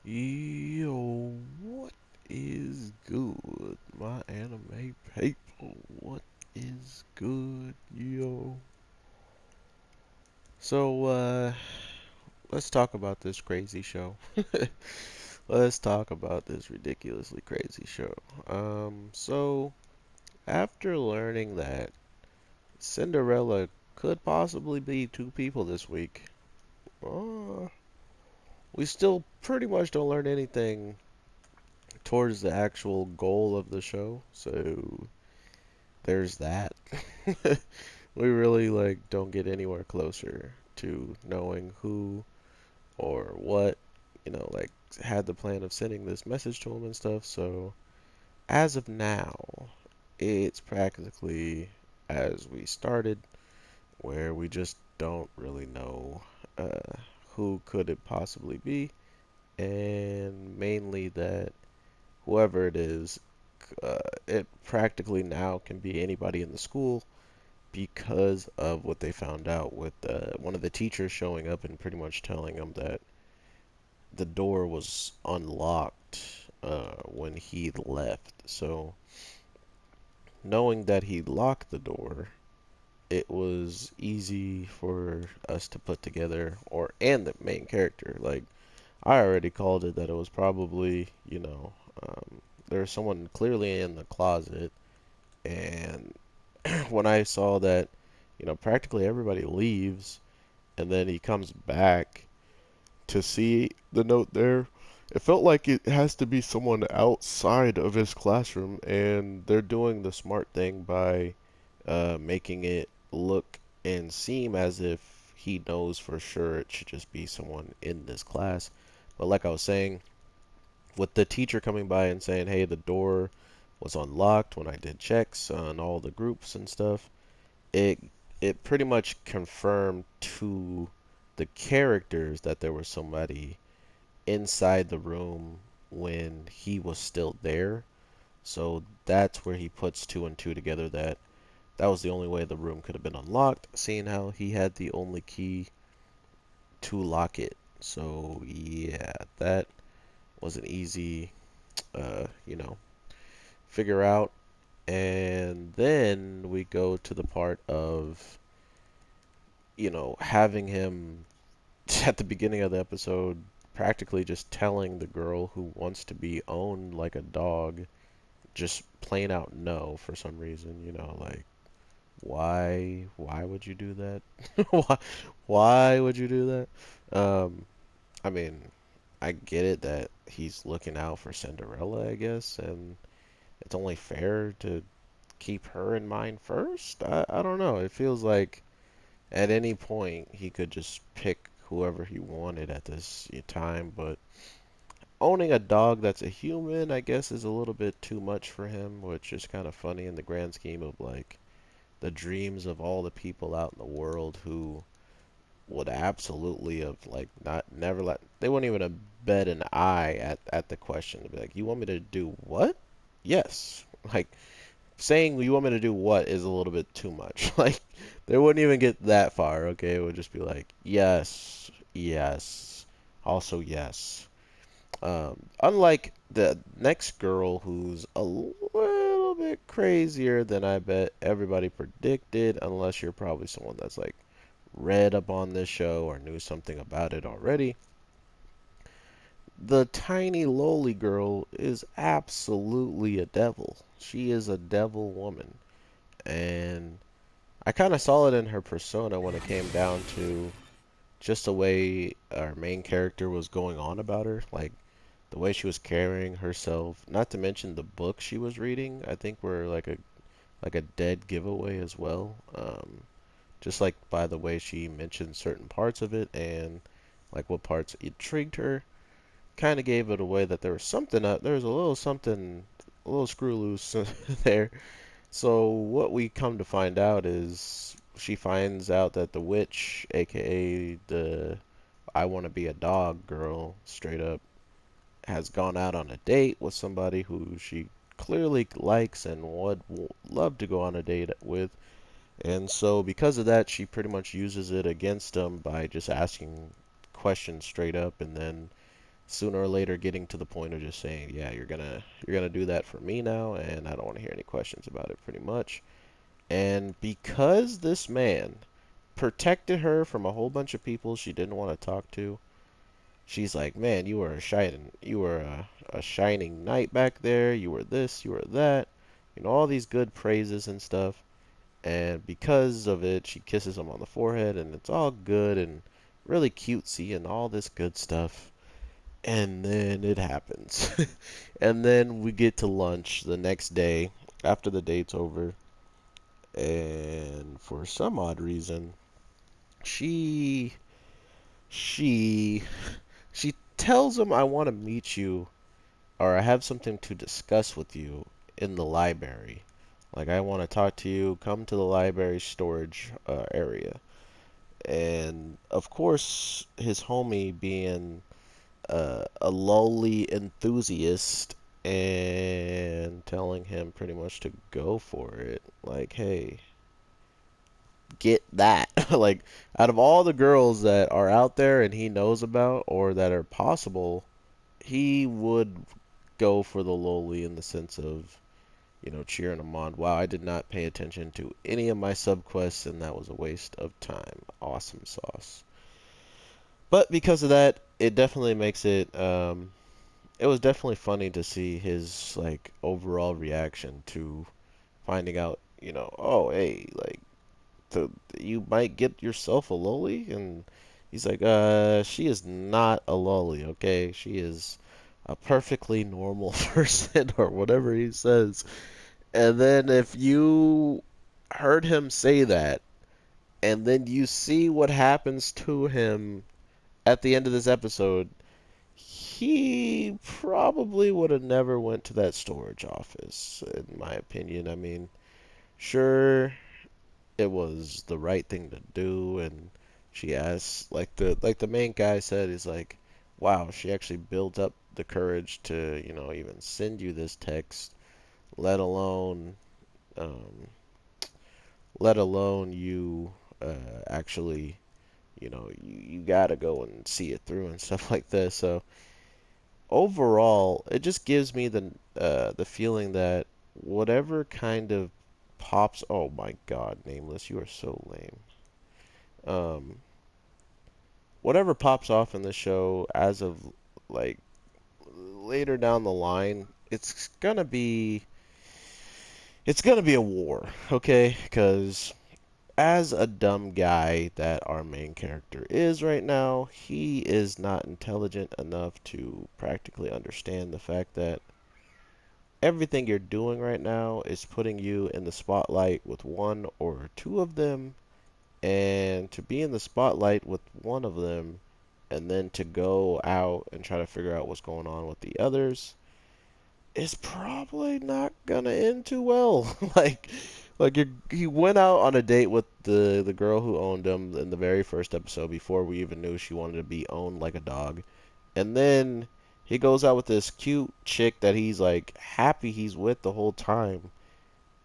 Yo, what is good, my anime people? What is good, yo? So, let's talk about this crazy show. Let's talk about this ridiculously crazy show. So, after learning that Cinderella could possibly be two people this week, uh, we still pretty much don't learn anything towards the actual goal of the show. So, there's that. We really don't get anywhere closer to knowing who or what, had the plan of sending this message to him and stuff. So as of now, it's practically as we started, where we just don't really know who could it possibly be, and mainly that whoever it is, it practically now can be anybody in the school because of what they found out with one of the teachers showing up and pretty much telling them that the door was unlocked when he left. So, knowing that he locked the door, it was easy for us to put together, and the main character. Like, I already called it that it was probably, there's someone clearly in the closet, and when I saw that, practically everybody leaves, and then he comes back to see the note there. It felt like it has to be someone outside of his classroom, and they're doing the smart thing by making it look and seem as if he knows for sure it should just be someone in this class. But like I was saying, with the teacher coming by and saying, "Hey, the door was unlocked when I did checks on all the groups and stuff," it it pretty much confirmed to the characters that there was somebody inside the room when he was still there. So that's where he puts two and two together that that was the only way the room could have been unlocked, seeing how he had the only key to lock it. So yeah, that was an easy, you know, figure out. And then we go to the part of, having him at the beginning of the episode practically just telling the girl who wants to be owned like a dog just plain out no for some reason, like why would you do that? why why would you do that? I mean, I get it that he's looking out for Cinderella, I guess, and it's only fair to keep her in mind first. I don't know. It feels like at any point he could just pick whoever he wanted at this time, but owning a dog that's a human, I guess, is a little bit too much for him, which is kind of funny in the grand scheme of the dreams of all the people out in the world who would absolutely have not never let they wouldn't even have bet an eye at the question to be like, you want me to do what? Yes. Like, saying you want me to do what is a little bit too much. Like, they wouldn't even get that far, okay? It would just be like, yes, yes, also yes. Unlike the next girl, who's a little bit crazier than I bet everybody predicted, unless you're probably someone that's read up on this show or knew something about it already. The tiny lowly girl is absolutely a devil. She is a devil woman. And I kind of saw it in her persona when it came down to just the way our main character was going on about her. Like, the way she was carrying herself, not to mention the book she was reading, I think were like a dead giveaway as well. Just like by the way she mentioned certain parts of it and like what parts intrigued her, kind of gave it away that there was something up, there was a little something, a little screw loose there. So what we come to find out is she finds out that the witch, aka the I want to be a dog girl, straight up has gone out on a date with somebody who she clearly likes and would love to go on a date with. And so, because of that, she pretty much uses it against him by just asking questions straight up and then sooner or later getting to the point of just saying, yeah, you're gonna do that for me now, and I don't want to hear any questions about it, pretty much. And because this man protected her from a whole bunch of people she didn't want to talk to, she's like, man, you were a shining knight back there. You were this, you were that, all these good praises and stuff. And because of it, she kisses him on the forehead, and it's all good and really cutesy and all this good stuff. And then it happens. And then we get to lunch the next day after the date's over, and for some odd reason, she she she tells him, I want to meet you, or I have something to discuss with you in the library. Like, I want to talk to you, come to the library storage area. And of course, his homie, being a lowly enthusiast, and telling him pretty much to go for it. Like, hey, get that. Like, out of all the girls that are out there and he knows about or that are possible, he would go for the lowly in the sense of, cheering him on. Wow, I did not pay attention to any of my subquests, and that was a waste of time. Awesome sauce. But because of that, it definitely makes it. It was definitely funny to see his like overall reaction to finding out. Oh hey, like you might get yourself a loli, and he's like, she is not a loli, okay? She is a perfectly normal person, or whatever he says. And then if you heard him say that, and then you see what happens to him at the end of this episode, he probably would have never went to that storage office, in my opinion. I mean, sure, it was the right thing to do, and she asked, like the main guy said, is like, wow, she actually built up the courage to, even send you this text, let alone um, let alone you actually, you gotta go and see it through and stuff like this. So overall, it just gives me the feeling that whatever kind of pops. Oh my God, Nameless, you are so lame. Um, whatever pops off in the show as of like later down the line, it's gonna be a war, okay? Because as a dumb guy that our main character is right now, he is not intelligent enough to practically understand the fact that everything you're doing right now is putting you in the spotlight with one or two of them, and to be in the spotlight with one of them and then to go out and try to figure out what's going on with the others is probably not gonna end too well. He went out on a date with the girl who owned him in the very first episode before we even knew she wanted to be owned like a dog. And then he goes out with this cute chick that he's like happy he's with the whole time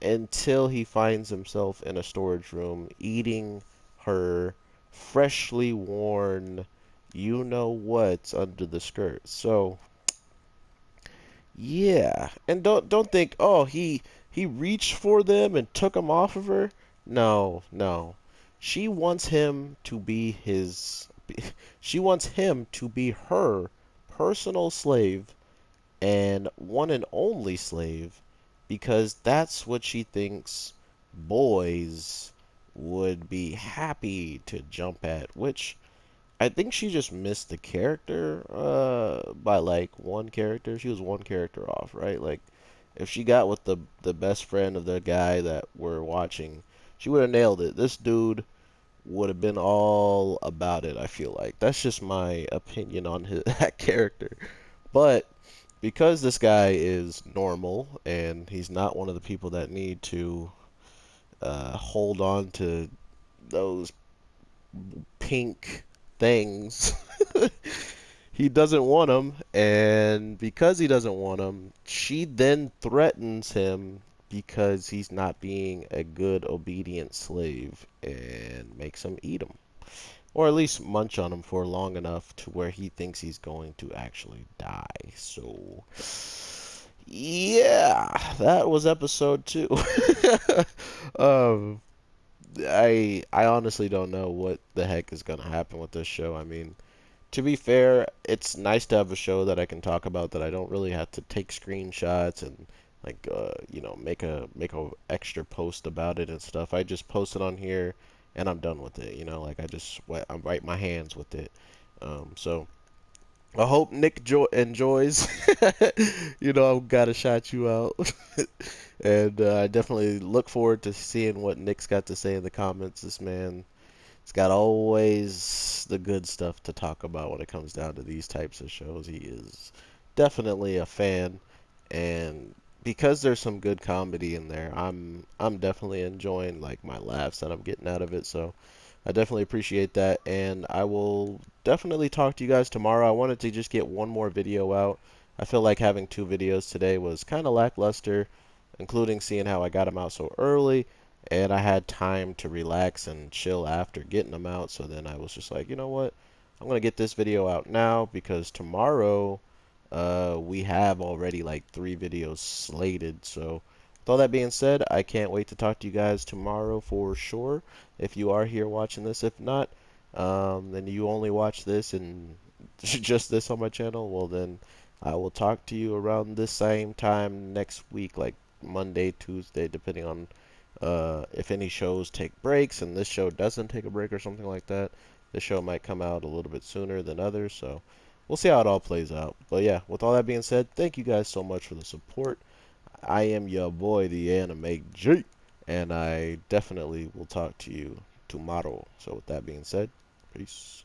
until he finds himself in a storage room eating her freshly worn you know what's under the skirt. So yeah, and don't think, oh, he reached for them and took them off of her. No, no. She wants him to be his she wants him to be her personal slave, and one and only slave, because that's what she thinks boys would be happy to jump at, which I think she just missed the character by like one character. She was one character off, right? Like if she got with the best friend of the guy that we're watching, she would have nailed it. This dude would have been all about it, I feel like. That's just my opinion on that character. But because this guy is normal and he's not one of the people that need to hold on to those pink things. He doesn't want him, and because he doesn't want him, she then threatens him because he's not being a good, obedient slave and makes him eat him. or at least munch on him for long enough to where he thinks he's going to actually die. So, yeah, that was episode 2. um, I honestly don't know what the heck is gonna happen with this show. I mean, to be fair, it's nice to have a show that I can talk about that I don't really have to take screenshots and like make a extra post about it and stuff. I just post it on here and I'm done with it. Like I wipe my hands with it. So I hope Nick enjoys. I've got to shout you out. And I definitely look forward to seeing what Nick's got to say in the comments. This man, he's got always the good stuff to talk about when it comes down to these types of shows. He is definitely a fan, and because there's some good comedy in there, I'm definitely enjoying like my laughs that I'm getting out of it. So I definitely appreciate that, and I will definitely talk to you guys tomorrow. I wanted to just get one more video out. I feel like having 2 videos today was kind of lackluster, including seeing how I got them out so early, and I had time to relax and chill after getting them out. So then I was just like, you know what? I'm gonna get this video out now because tomorrow, we have already like 3 videos slated. So with all that being said, I can't wait to talk to you guys tomorrow for sure. If you are here watching this, if not, then you only watch this and just this on my channel, well then I will talk to you around this same time next week, like Monday, Tuesday, depending on if any shows take breaks and this show doesn't take a break or something like that. This show might come out a little bit sooner than others, so we'll see how it all plays out. But yeah, with all that being said, thank you guys so much for the support. I am your boy, the Anime G, and I definitely will talk to you tomorrow. So with that being said, peace.